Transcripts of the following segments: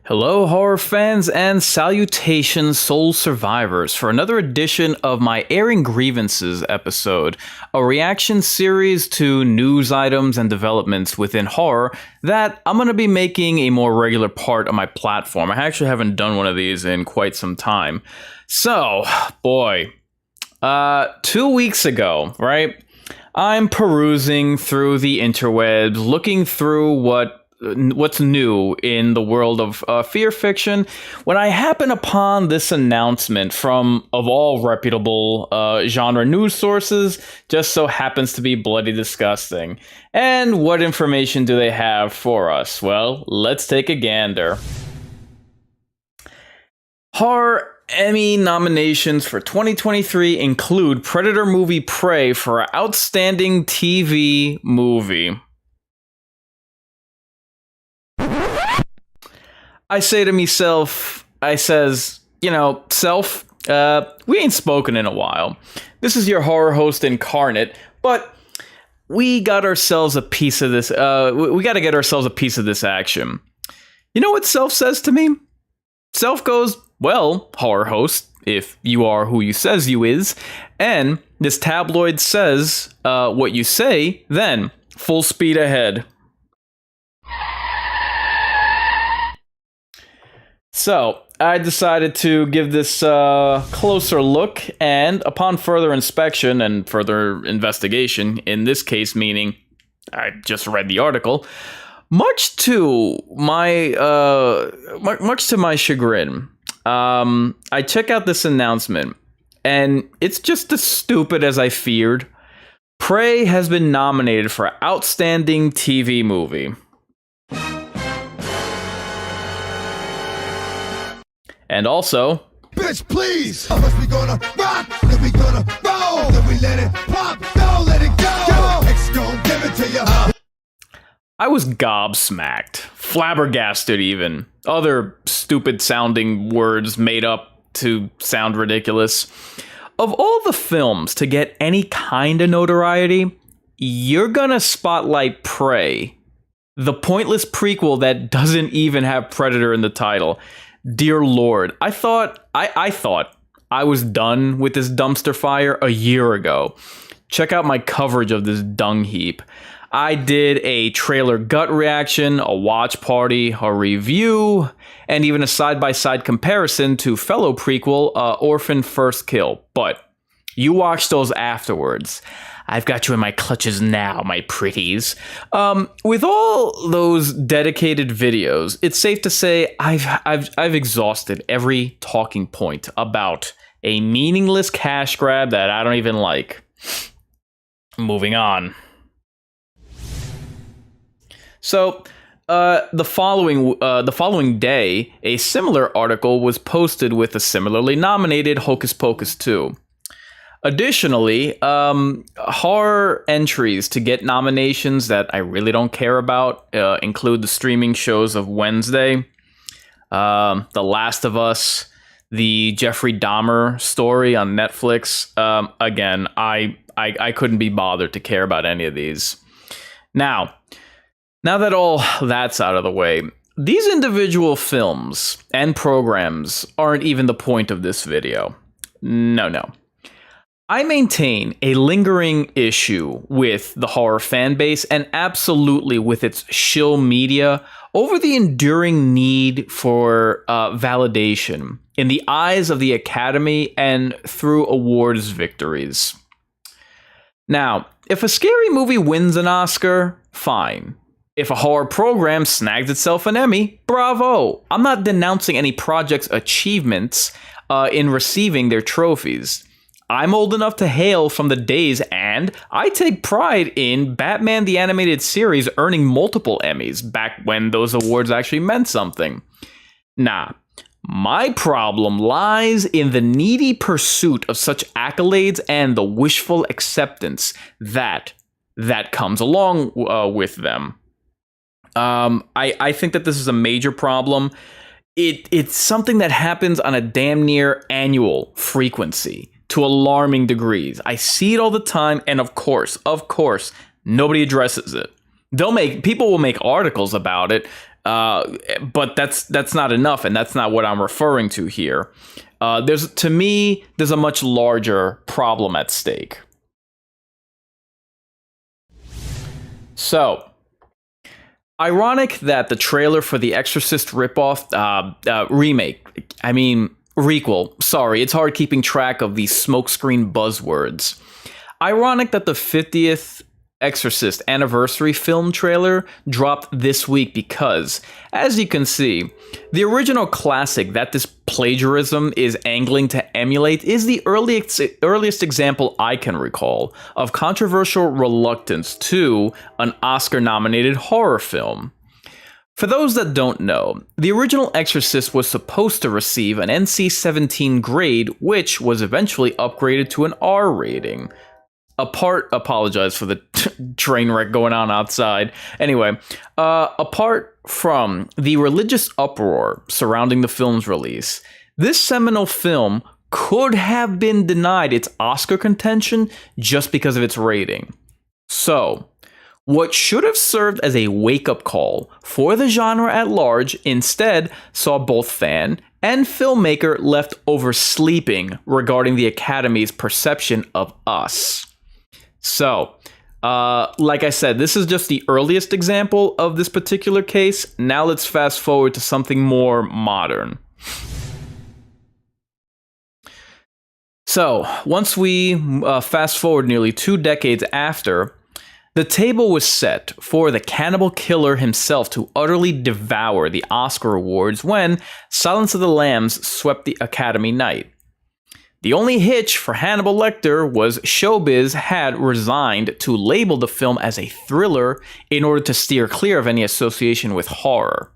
Hello, horror fans, and salutations, soul survivors, for another edition of my Airing Grievances episode, a reaction series to news items and developments within horror that I'm going to be making a more regular part of my platform. I actually haven't done one of these in quite some time. So, boy, 2 weeks ago, right, I'm perusing through the interwebs, looking through what's new in the world of fear fiction, when I happen upon this announcement from, of all reputable genre news sources, just so happens to be bloody disgusting. And what information do they have for us? Well, let's take a gander. Horror Emmy nominations for 2023 include Predator movie Prey for Outstanding TV Movie. I say to myself, self, we ain't spoken in a while. This is your horror host Inkarnate, but we got ourselves a piece of this, we got to get ourselves a piece of this action. You know what Self says to me? Self goes, well, horror host, if you are who you says you is, and this tabloid says what you say, then full speed ahead. So, I decided to give this closer look, and upon further inspection and further investigation, in this case meaning I just read the article, much to my chagrin, I check out this announcement, and it's just as stupid as I feared. Prey has been nominated for Outstanding TV Movie. And also, bitch, please. First we gonna rock, then we gonna roll, then we let it pop, don't let it go. X gon' give it to you. I was gobsmacked, flabbergasted even. Other stupid sounding words made up to sound ridiculous. Of all the films to get any kind of notoriety, you're gonna spotlight Prey, the pointless prequel that doesn't even have Predator in the title. Dear Lord, I thought I was done with this dumpster fire a year ago. Check out my coverage of this dung heap. I did a trailer gut reaction, a watch party, a review, and even a side-by-side comparison to fellow prequel Orphan First Kill. But you watch those afterwards. I've got you in my clutches now, my pretties. With all those dedicated videos, it's safe to say I've exhausted every talking point about a meaningless cash grab that I don't even like. Moving on. So, the following day, a similar article was posted with a similarly nominated Hocus Pocus 2. Additionally, horror entries to get nominations that I really don't care about include the streaming shows of Wednesday, The Last of Us, the Jeffrey Dahmer story on Netflix. Again, I couldn't be bothered to care about any of these. Now that all that's out of the way, these individual films and programs aren't even the point of this video. No. I maintain a lingering issue with the horror fanbase and absolutely with its shill media over the enduring need for validation in the eyes of the Academy and through awards victories. Now, if a scary movie wins an Oscar, fine. If a horror program snags itself an Emmy, bravo. I'm not denouncing any project's achievements in receiving their trophies. I'm old enough to hail from the days, and I take pride in Batman the Animated Series earning multiple Emmys back when those awards actually meant something. Nah, my problem lies in the needy pursuit of such accolades and the wishful acceptance that comes along with them. I think that this is a major problem. It's something that happens on a damn near annual frequency to alarming degrees. I see it all the time, and of course, nobody addresses it. People will make articles about it, But that's not enough, and that's not what I'm referring to here. There's a much larger problem at stake. So, ironic that the trailer for the Exorcist ripoff requel. Sorry, it's hard keeping track of these smokescreen buzzwords. Ironic that the 50th Exorcist anniversary film trailer dropped this week because, as you can see, the original classic that this plagiarism is angling to emulate is the earliest example I can recall of controversial reluctance to an Oscar-nominated horror film. For those that don't know, the original Exorcist was supposed to receive an NC-17 grade, which was eventually upgraded to an R rating. Apologize for the train wreck going on outside. Anyway, apart from the religious uproar surrounding the film's release, this seminal film could have been denied its Oscar contention just because of its rating. So, what should have served as a wake-up call for the genre at large instead saw both fan and filmmaker left oversleeping regarding the Academy's perception of us. So, like I said, this is just the earliest example of this particular case. Now let's fast forward to something more modern. So, once we fast forward nearly 2 decades after, the table was set for the cannibal killer himself to utterly devour the Oscar awards when Silence of the Lambs swept the Academy night. The only hitch for Hannibal Lecter was Showbiz had resigned to label the film as a thriller in order to steer clear of any association with horror.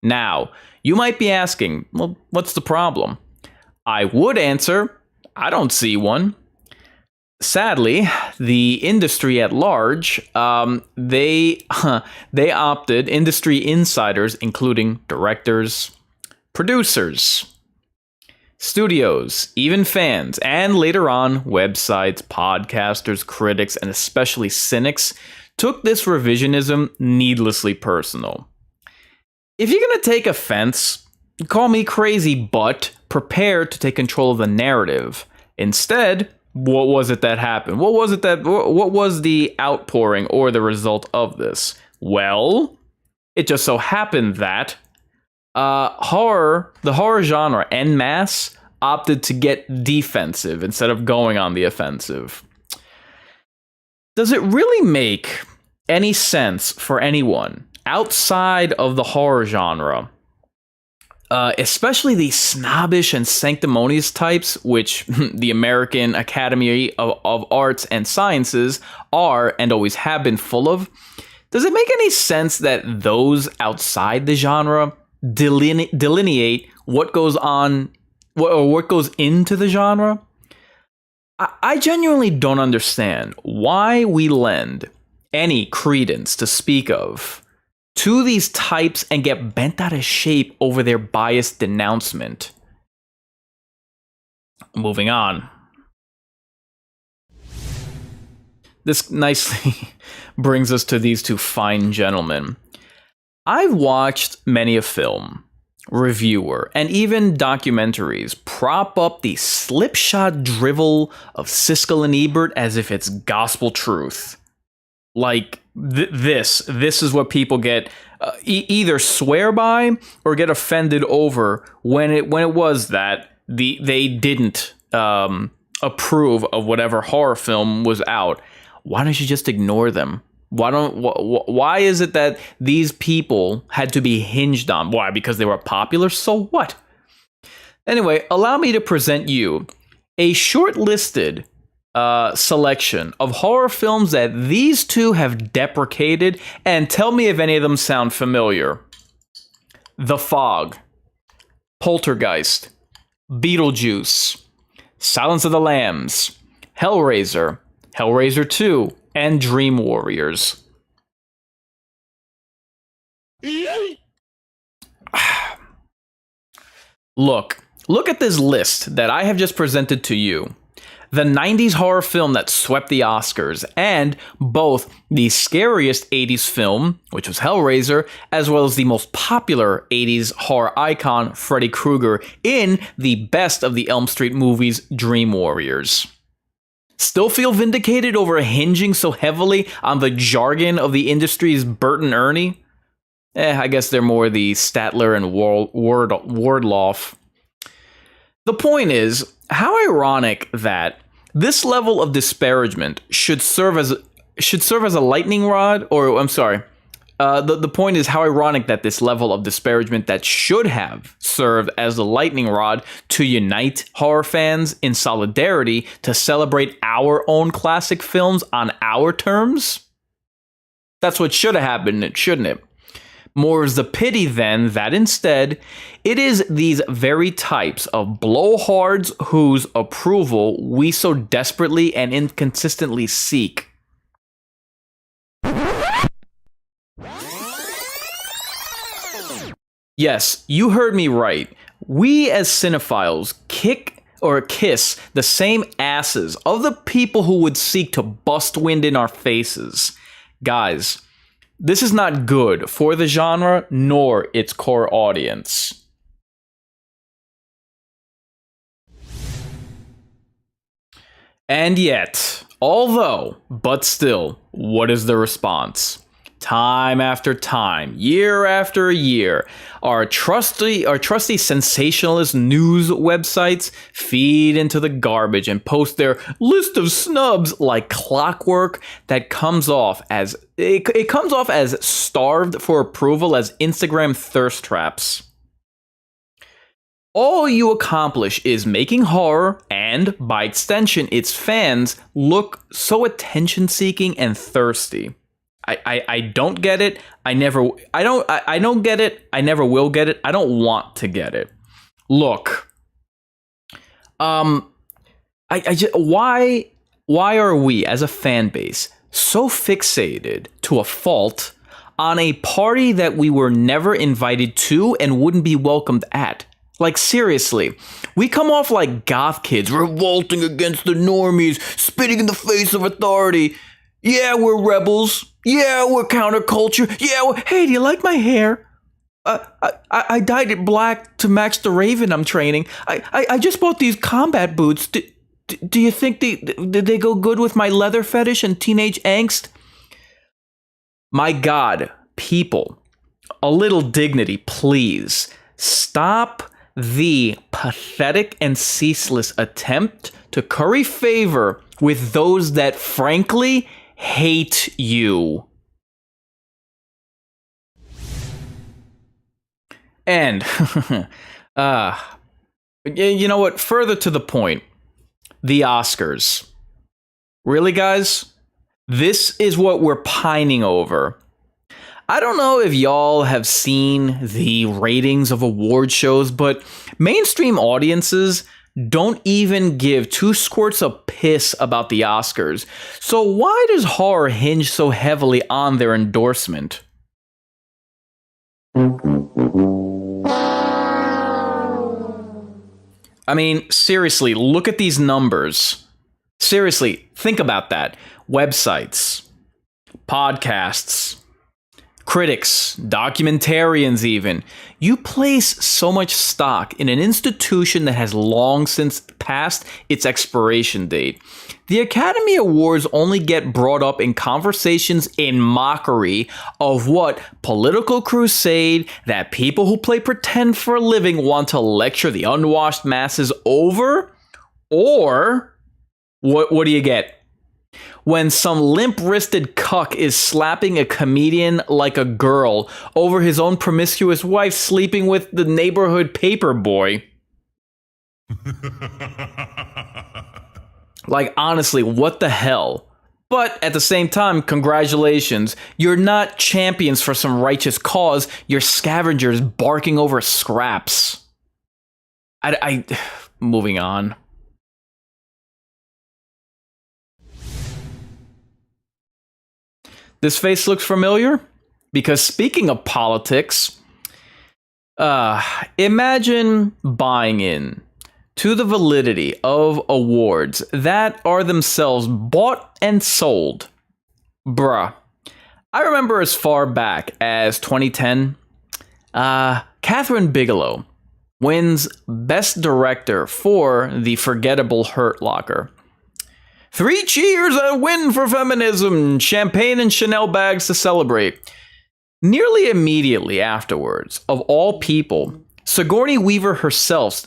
Now, you might be asking, well, what's the problem? I would answer, I don't see one. Sadly, the industry at large, they opted, industry insiders, including directors, producers, studios, even fans, and later on, websites, podcasters, critics, and especially cynics, took this revisionism needlessly personal. If you're going to take offense, call me crazy, but prepare to take control of the narrative. Instead, what was it that happened? What was the outpouring or the result of this? Well, it just so happened that the horror genre en masse opted to get defensive instead of going on the offensive. Does it really make any sense for anyone outside of the horror genre, especially the snobbish and sanctimonious types, which the American Academy of Arts and Sciences are and always have been full of? Does it make any sense that those outside the genre delineate what goes on, or what goes into the genre? I genuinely don't understand why we lend any credence to speak of to these types and get bent out of shape over their biased denouncement. Moving on. This nicely brings us to these two fine gentlemen. I've watched many a film, reviewer, and even documentaries prop up the slipshod drivel of Siskel and Ebert as if it's gospel truth. Like, this is what people get either swear by or get offended over when it was that they didn't approve of whatever horror film was out. Why don't you just ignore them? Why is it that these people had to be hinged on? Why? Because they were popular? So what? Anyway, allow me to present you a short-listed selection of horror films that these two have deprecated, and tell me if any of them sound familiar. The Fog, Poltergeist, Beetlejuice, Silence of the Lambs, Hellraiser, Hellraiser 2, and Dream Warriors. Look at this list that I have just presented to you. the 90s horror film that swept the Oscars, and both the scariest 80s film, which was Hellraiser, as well as the most popular 80s horror icon, Freddy Krueger, in the best of the Elm Street movies, Dream Warriors. Still feel vindicated over hinging so heavily on the jargon of the industry's Bert and Ernie? I guess they're more the Statler and Wardloff. The point is, how ironic that this level of disparagement should serve as a lightning rod, or I'm sorry, the point is how ironic that this level of disparagement that should have served as a lightning rod to unite horror fans in solidarity to celebrate our own classic films on our terms. That's what should have happened, shouldn't it? More is the pity, then, that instead, it is these very types of blowhards whose approval we so desperately and inconsistently seek. Yes, you heard me right. We as cinephiles kick or kiss the same asses of the people who would seek to bust wind in our faces. Guys, this is not good for the genre nor its core audience. And yet, but still, what is the response? Time after time, year after year, our trusty sensationalist news websites feed into the garbage and post their list of snubs like clockwork that comes off as starved for approval as Instagram thirst traps. All you accomplish is making horror and, by extension, its fans look so attention-seeking and thirsty. I don't get it. I don't get it. I never will get it. I don't want to get it. Look, why are we as a fan base so fixated to a fault on a party that we were never invited to and wouldn't be welcomed at? Like, seriously, we come off like goth kids revolting against the normies, spitting in the face of authority. Yeah, we're rebels. Yeah, we're counterculture. Yeah, hey, do you like my hair? I dyed it black to match the raven I'm training. I just bought these combat boots. Do you think did they go good with my leather fetish and teenage angst? My God, people, a little dignity, please. Stop the pathetic and ceaseless attempt to curry favor with those that, frankly, hate you. And, you know what? Further to the point, the Oscars. Really, guys? This is what we're pining over. I don't know if y'all have seen the ratings of award shows, but mainstream audiences don't even give two squirts of piss about the Oscars. So why does horror hinge so heavily on their endorsement? I mean, seriously, look at these numbers. Seriously, think about that. Websites, podcasts, critics, documentarians even. You place so much stock in an institution that has long since passed its expiration date. The Academy Awards only get brought up in conversations in mockery of what political crusade that people who play pretend for a living want to lecture the unwashed masses over? Or, what do you get? When some limp-wristed cuck is slapping a comedian like a girl over his own promiscuous wife sleeping with the neighborhood paper boy. Like, honestly, what the hell? But at the same time, congratulations. You're not champions for some righteous cause. You're scavengers barking over scraps. Moving on. This face looks familiar? Because speaking of politics, imagine buying in to the validity of awards that are themselves bought and sold. Bruh. I remember as far back as 2010, Catherine Bigelow wins Best Director for The Forgettable Hurt Locker. 3 cheers and a win for feminism, champagne and Chanel bags to celebrate. Nearly immediately afterwards, of all people, Sigourney Weaver herself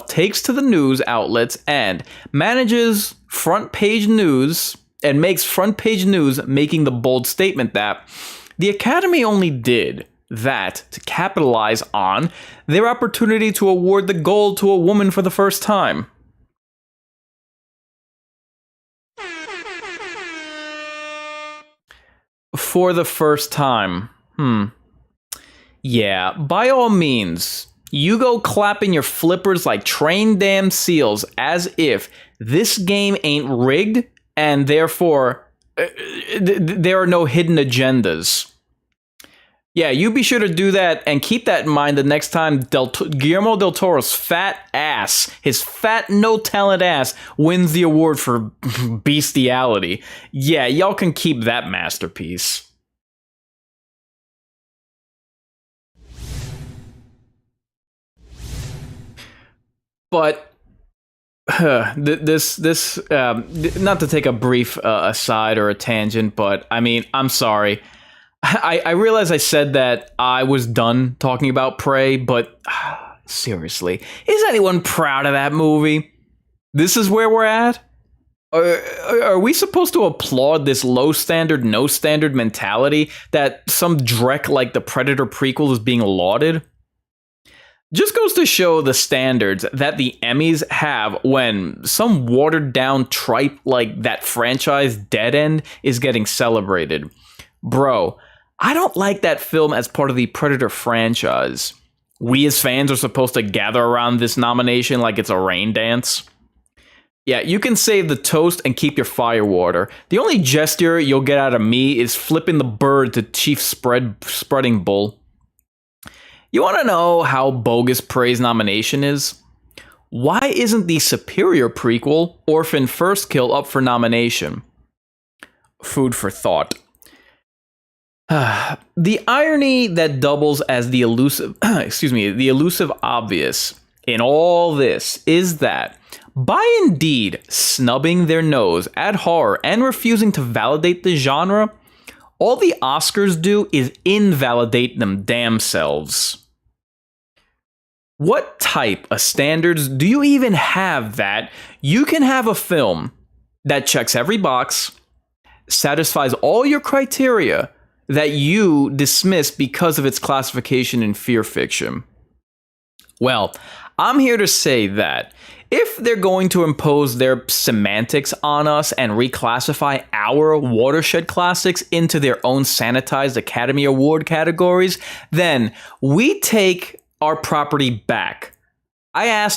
takes to the news outlets and makes front page news, making the bold statement that the Academy only did that to capitalize on their opportunity to award the gold to a woman for the first time. For the first time. Yeah, by all means, you go clapping your flippers like trained damn seals as if this game ain't rigged and therefore there are no hidden agendas. Yeah, you be sure to do that and keep that in mind the next time Guillermo del Toro's fat ass, his fat no-talent ass, wins the award for bestiality. Yeah, y'all can keep that masterpiece. But this not to take a brief aside or a tangent, but I mean, I'm sorry. I realize I said that I was done talking about Prey, but seriously, is anyone proud of that movie? This is where we're at? Are we supposed to applaud this low standard, no standard mentality that some dreck like the Predator prequel is being lauded? Just goes to show the standards that the Emmys have when some watered down tripe like that franchise Dead End is getting celebrated. Bro, I don't like that film as part of the Predator franchise. We as fans are supposed to gather around this nomination like it's a rain dance. Yeah, you can save the toast and keep your firewater. The only gesture you'll get out of me is flipping the bird to Chief Spreading Bull. You want to know how bogus Prey's nomination is? Why isn't the superior prequel, Orphan First Kill, up for nomination? Food for thought. The irony that doubles as the elusive obvious in all this is that by indeed snubbing their nose at horror and refusing to validate the genre, all the Oscars do is invalidate them damn selves. What type of standards do you even have that you can have a film that checks every box, satisfies all your criteria, that you dismiss because of its classification in fear fiction? Well, I'm here to say that if they're going to impose their semantics on us and reclassify our watershed classics into their own sanitized Academy Award categories, then we take our property back. I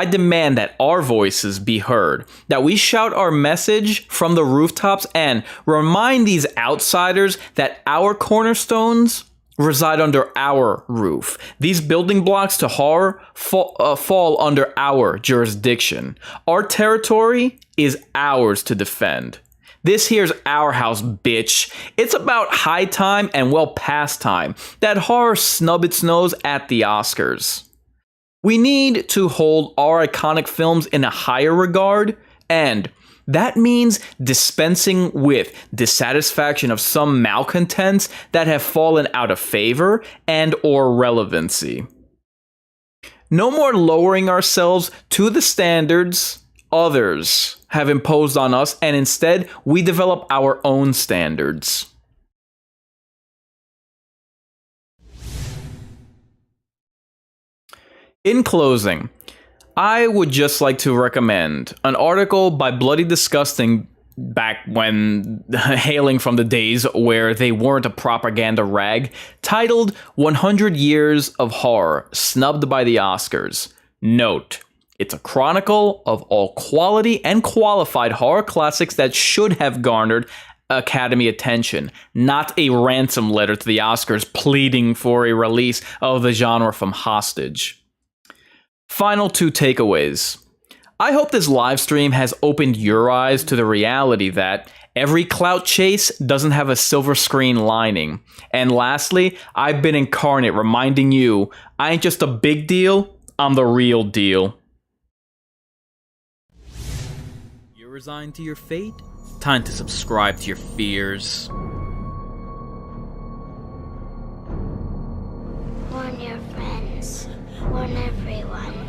demand that our voices be heard, that we shout our message from the rooftops and remind these outsiders that our cornerstones reside under our roof. These building blocks to horror fall under our jurisdiction. Our territory is ours to defend. This here's our house, bitch. It's about high time and well past time that horror snub its nose at the Oscars. We need to hold our iconic films in a higher regard, and that means dispensing with dissatisfaction of some malcontents that have fallen out of favor and or relevancy. No more lowering ourselves to the standards others have imposed on us, and instead we develop our own standards. In closing, I would just like to recommend an article by Bloody Disgusting back when hailing from the days where they weren't a propaganda rag, titled 100 Years of Horror, Snubbed by the Oscars. Note, it's a chronicle of all quality and qualified horror classics that should have garnered Academy attention, not a ransom letter to the Oscars pleading for a release of the genre from hostage. Final 2 takeaways. I hope this live stream has opened your eyes to the reality that every clout chase doesn't have a silver screen lining. And lastly, I've been Inkarnate reminding you, I ain't just a big deal, I'm the real deal. You're resigned to your fate? Time to subscribe to your fears. Warn your friends. Warn everyone.